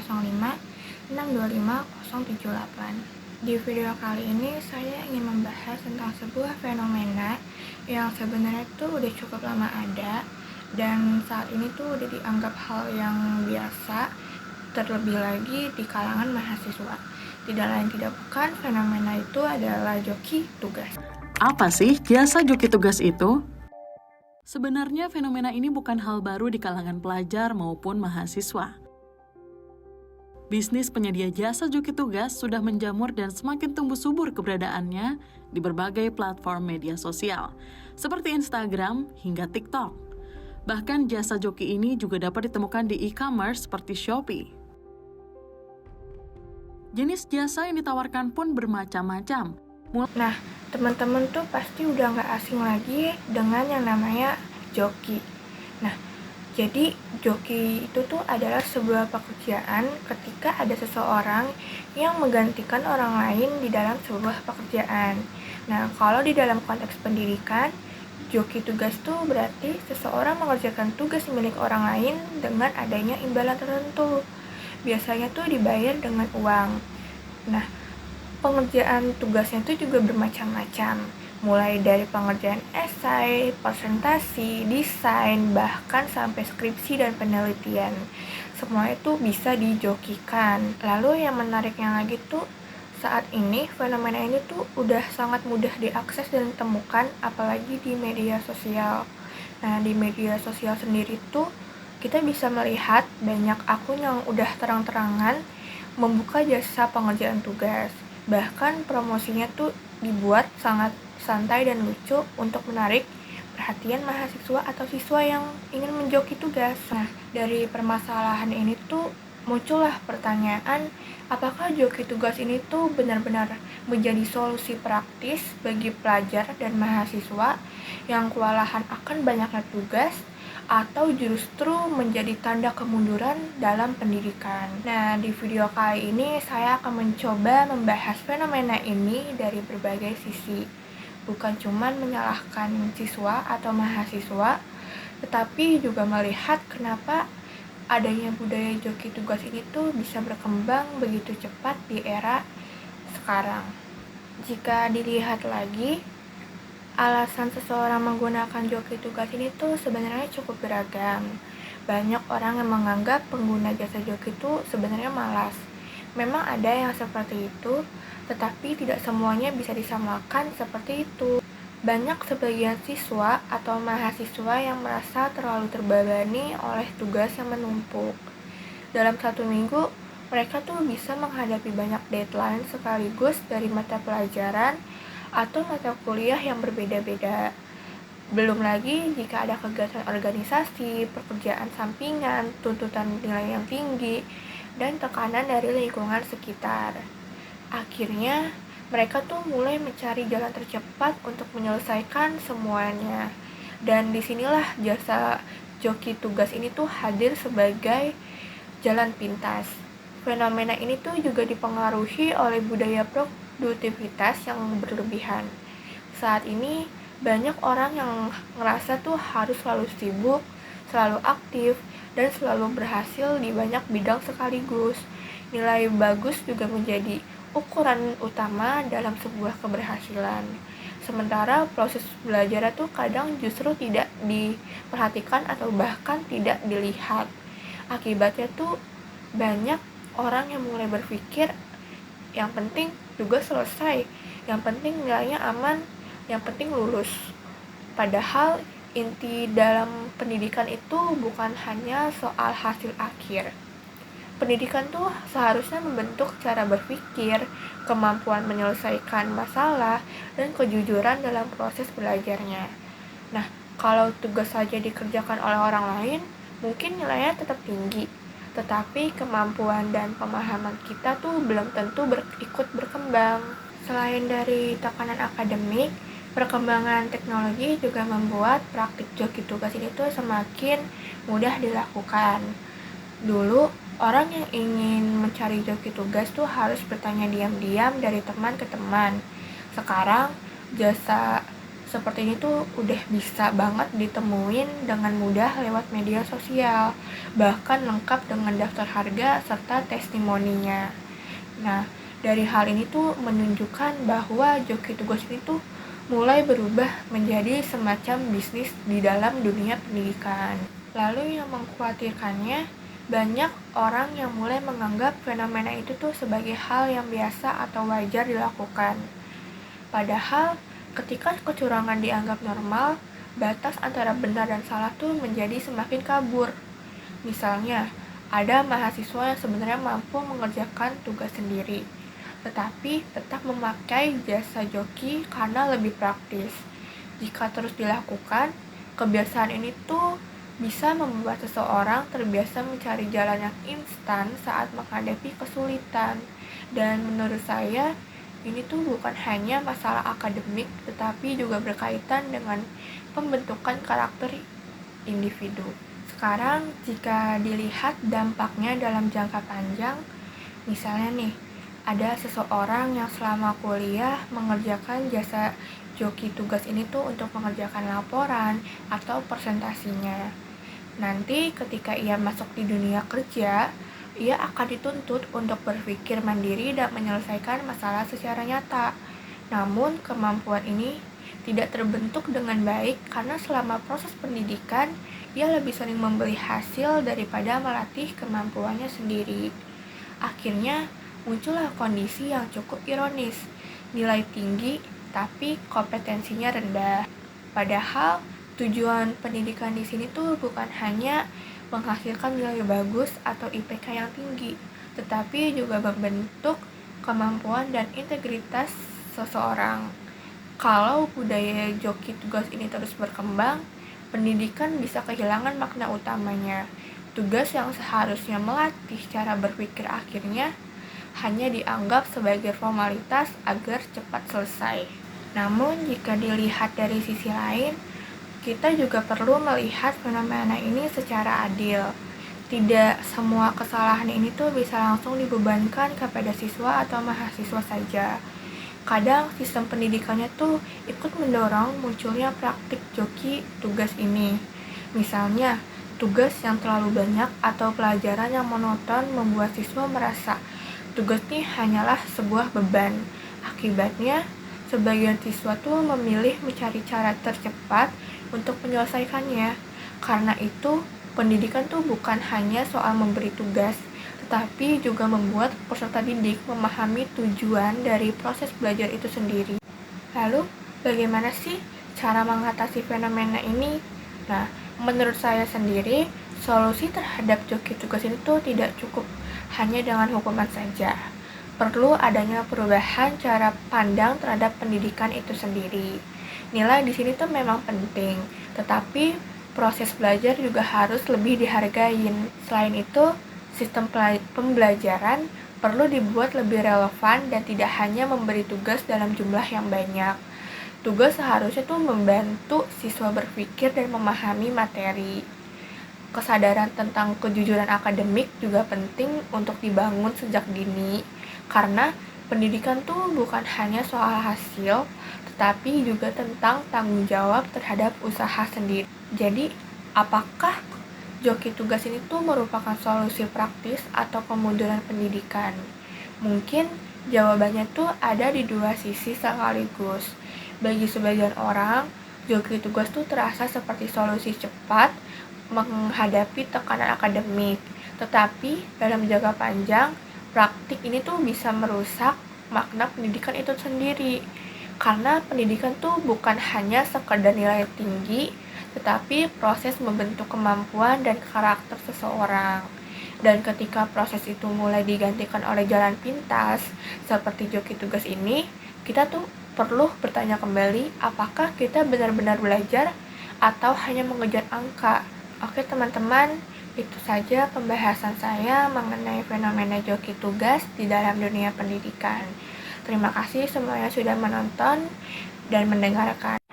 0805 625 078. Di video kali ini saya ingin membahas tentang sebuah fenomena yang sebenarnya tuh udah cukup lama ada dan saat ini tuh udah dianggap hal yang biasa, terlebih lagi di kalangan mahasiswa. Tidak lain tidak bukan, fenomena itu adalah joki tugas. Apa sih jasa joki tugas itu? Sebenarnya fenomena ini bukan hal baru di kalangan pelajar maupun mahasiswa. Bisnis penyedia jasa joki tugas sudah menjamur dan semakin tumbuh subur keberadaannya di berbagai platform media sosial, seperti Instagram hingga TikTok. Bahkan jasa joki ini juga dapat ditemukan di e-commerce seperti Shopee. Jenis jasa yang ditawarkan pun bermacam-macam. Nah, teman-teman tuh pasti udah nggak asing lagi dengan yang namanya joki. Nah, jadi joki itu tuh adalah sebuah pekerjaan ketika ada seseorang yang menggantikan orang lain di dalam sebuah pekerjaan. Nah, kalau di dalam konteks pendidikan, joki tugas tuh berarti seseorang mengerjakan tugas milik orang lain dengan adanya imbalan tertentu. Biasanya tuh dibayar dengan uang. Nah, pengerjaan tugasnya itu juga bermacam-macam, mulai dari pengerjaan esai, presentasi, desain, bahkan sampai skripsi dan penelitian. Semua itu bisa dijokikan. Lalu yang menariknya lagi tuh, saat ini fenomena ini tuh udah sangat mudah diakses dan ditemukan, apalagi di media sosial. Nah, di media sosial sendiri tuh kita bisa melihat banyak akun yang udah terang-terangan membuka jasa pengerjaan tugas. Bahkan promosinya tuh dibuat sangat santai dan lucu untuk menarik perhatian mahasiswa atau siswa yang ingin menjoki tugas. Nah, dari permasalahan ini tuh muncullah pertanyaan, apakah joki tugas ini tuh benar-benar menjadi solusi praktis bagi pelajar dan mahasiswa yang kewalahan akan banyaknya tugas, atau justru menjadi tanda kemunduran dalam pendidikan. Nah, di video kali ini saya akan mencoba membahas fenomena ini dari berbagai sisi. Bukan cuma menyalahkan siswa atau mahasiswa, tetapi juga melihat kenapa adanya budaya joki tugas ini tuh bisa berkembang begitu cepat di era sekarang. Jika dilihat lagi, alasan seseorang menggunakan joki tugas ini tuh sebenarnya cukup beragam. Banyak orang yang menganggap pengguna jasa joki itu sebenarnya malas. Memang ada yang seperti itu, tetapi tidak semuanya bisa disamakan seperti itu. Banyak sebagian siswa atau mahasiswa yang merasa terlalu terbebani oleh tugas yang menumpuk. Dalam satu minggu, mereka tuh bisa menghadapi banyak deadline sekaligus dari mata pelajaran atau mata kuliah yang berbeda-beda. Belum lagi jika ada kegiatan organisasi, pekerjaan sampingan, tuntutan nilai yang tinggi, dan tekanan dari lingkungan sekitar. Akhirnya, mereka tuh mulai mencari jalan tercepat untuk menyelesaikan semuanya. Dan disinilah jasa joki tugas ini tuh hadir sebagai jalan pintas. Fenomena ini tuh juga dipengaruhi oleh budaya produktivitas yang berlebihan. Saat ini banyak orang yang ngerasa tuh harus selalu sibuk, selalu aktif, dan selalu berhasil di banyak bidang sekaligus. Nilai bagus juga menjadi ukuran utama dalam sebuah keberhasilan. Sementara proses belajar tuh kadang justru tidak diperhatikan atau bahkan tidak dilihat. Akibatnya tuh banyak orang yang mulai berpikir yang penting tugas selesai, yang penting nilainya aman, yang penting lulus. Padahal inti dalam pendidikan itu bukan hanya soal hasil akhir. Pendidikan tuh seharusnya membentuk cara berpikir, kemampuan menyelesaikan masalah, dan kejujuran dalam proses belajarnya. Nah, kalau tugas saja dikerjakan oleh orang lain, mungkin nilainya tetap tinggi, tetapi kemampuan dan pemahaman kita tuh belum tentu ikut berkembang. Selain dari tekanan akademik, perkembangan teknologi juga membuat praktik joki tugas ini tuh semakin mudah dilakukan. Dulu, orang yang ingin mencari joki tugas tuh harus bertanya diam-diam dari teman ke teman. Sekarang, jasa seperti ini tuh udah bisa banget ditemuin dengan mudah lewat media sosial, bahkan lengkap dengan daftar harga serta testimoninya. Nah, dari hal ini tuh menunjukkan bahwa joki tugas ini tuh mulai berubah menjadi semacam bisnis di dalam dunia pendidikan. Lalu yang mengkhawatirkannya, banyak orang yang mulai menganggap fenomena itu tuh sebagai hal yang biasa atau wajar dilakukan. Padahal, ketika kecurangan dianggap normal, batas antara benar dan salah tuh menjadi semakin kabur. Misalnya, ada mahasiswa yang sebenarnya mampu mengerjakan tugas sendiri, tetapi tetap memakai jasa joki karena lebih praktis. Jika terus dilakukan, kebiasaan ini tuh bisa membuat seseorang terbiasa mencari jalan yang instan saat menghadapi kesulitan. Dan menurut saya, ini tuh bukan hanya masalah akademik, tetapi juga berkaitan dengan pembentukan karakter individu. Sekarang, jika dilihat dampaknya dalam jangka panjang, misalnya nih, ada seseorang yang selama kuliah mengerjakan jasa joki tugas ini tuh untuk mengerjakan laporan atau presentasinya. Nanti ketika ia masuk di dunia kerja, ia akan dituntut untuk berpikir mandiri dan menyelesaikan masalah secara nyata. Namun, kemampuan ini tidak terbentuk dengan baik karena selama proses pendidikan, ia lebih sering membeli hasil daripada melatih kemampuannya sendiri. Akhirnya, muncullah kondisi yang cukup ironis, nilai tinggi tapi kompetensinya rendah. Padahal, tujuan pendidikan di sini tuh bukan hanya menghasilkan nilai bagus atau IPK yang tinggi, tetapi juga membentuk kemampuan dan integritas seseorang. Kalau budaya joki tugas ini terus berkembang, pendidikan bisa kehilangan makna utamanya. Tugas yang seharusnya melatih cara berpikir akhirnya hanya dianggap sebagai formalitas agar cepat selesai. Namun, jika dilihat dari sisi lain, kita juga perlu melihat fenomena ini secara adil. Tidak semua kesalahan ini tuh bisa langsung dibebankan kepada siswa atau mahasiswa saja. Kadang sistem pendidikannya tuh ikut mendorong munculnya praktik joki tugas ini. Misalnya, tugas yang terlalu banyak atau pelajaran yang monoton membuat siswa merasa tugas ini hanyalah sebuah beban. Akibatnya, sebagian siswa tuh memilih mencari cara tercepat untuk menyelesaikannya. Karena itu, pendidikan tuh bukan hanya soal memberi tugas, tetapi juga membuat peserta didik memahami tujuan dari proses belajar itu sendiri. Lalu, bagaimana sih cara mengatasi fenomena ini? Nah, menurut saya sendiri, solusi terhadap joki tugas ini tuh tidak cukup hanya dengan hukuman saja. Perlu adanya perubahan cara pandang terhadap pendidikan itu sendiri. Nilai di sini tuh memang penting, tetapi proses belajar juga harus lebih dihargain. Selain itu, sistem pembelajaran perlu dibuat lebih relevan dan tidak hanya memberi tugas dalam jumlah yang banyak. Tugas seharusnya tuh membantu siswa berpikir dan memahami materi. Kesadaran tentang kejujuran akademik juga penting untuk dibangun sejak dini, karena pendidikan tuh bukan hanya soal hasil, tetapi juga tentang tanggung jawab terhadap usaha sendiri. Jadi, apakah joki tugas ini tuh merupakan solusi praktis atau kemunduran pendidikan? Mungkin jawabannya tuh ada di dua sisi sekaligus. Bagi sebagian orang, joki tugas tuh terasa seperti solusi cepat menghadapi tekanan akademik. Tetapi dalam jangka panjang, praktik ini tuh bisa merusak makna pendidikan itu sendiri. Karena pendidikan tuh bukan hanya sekedar nilai tinggi, tetapi proses membentuk kemampuan dan karakter seseorang. Dan ketika proses itu mulai digantikan oleh jalan pintas, seperti joki tugas ini, kita tuh perlu bertanya kembali apakah kita benar-benar belajar atau hanya mengejar angka. Oke teman-teman, itu saja pembahasan saya mengenai fenomena joki tugas di dalam dunia pendidikan. Terima kasih semuanya sudah menonton dan mendengarkan.